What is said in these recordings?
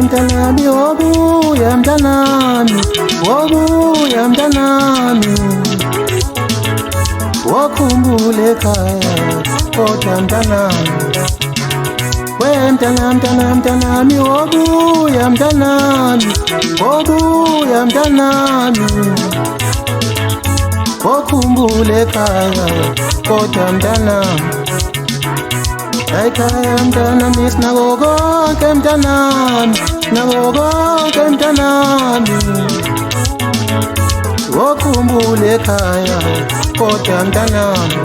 Mtanami, wobuya mtanami, wobuya mtanami, wokhumbule ekhaya kodwa mtanami. Mtanami, wobuya mtanami, wobuya mtanami, wokhumbule ekhaya kodwa mtanami. Ekhaya mtanami, sinako konke mtanami, sinako konke mtanami, wokhumbule ekhaya kodwa mtanami.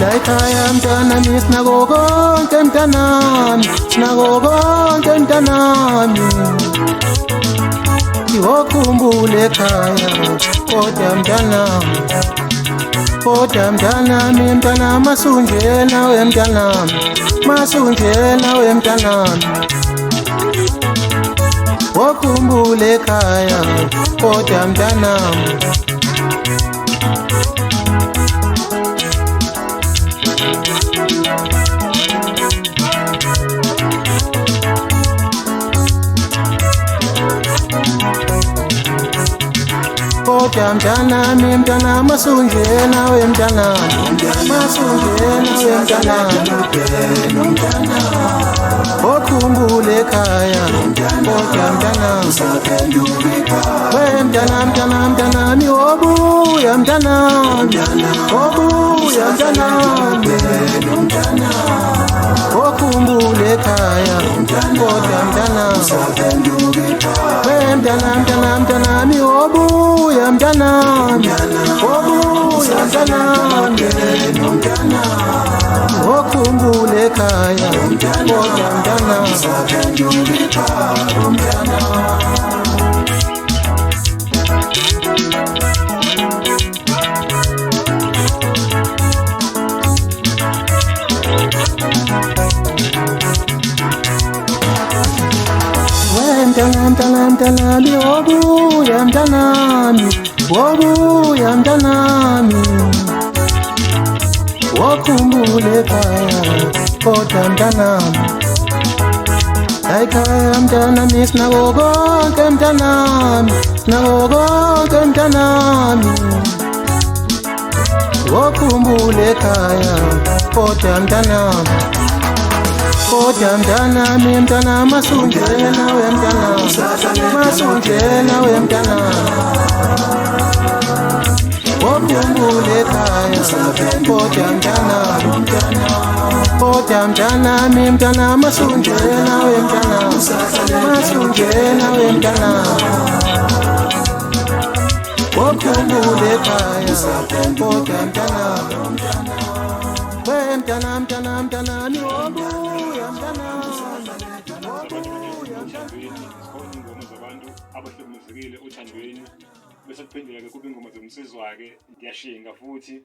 La ekhaya mtanami, sinako konke mtanami, sinako konke mtanami, wokhumbule ekhaya kodwa mtanami. Kodwa mtanami, mtanami, masunjena we mtanami, masunjena we mtanami, wokhumbule ekhaya kodwa mtanami. Kodwa mtanami, mtanami, masunjena we mtanami, masunjena we mtanami, wokhumbule ekhaya kodwa mtanami. We mtanami, wobuya mtanami, wobuya mtanami, wokhumbule ekhaya kodwa mtanami. We mtanami, wobuya mtanami, wobuya mtanami, wokhumbule ekhaya kodwa mtanami. Mtanami, wobuya mtanami, wobuya mtanami, wokhumbule ekhaya kodwa mtanami. Ekhaya mtanami, sinako konke mtanami, sinako konke mtanami, wokhumbule ekhaya kodwa mtanami. Kodwa mtanami, mtanami, masunjena we mtanami, masunjena we mtanami, wokhumbule ekhaya kodwa mtanami. Kodwa mtanami, mtanami, masunjena we mtanami, masunjena we mtanami, wokhumbule ekhaya kodwa mtanami. We mtanami, wobuya mtanami, wobuya mtanami. Ingoma zabantu abahlukumezekile othandweni, bese kuphendula-ke kube ingoma zomsizwa-ke. Ngiyashinga futhi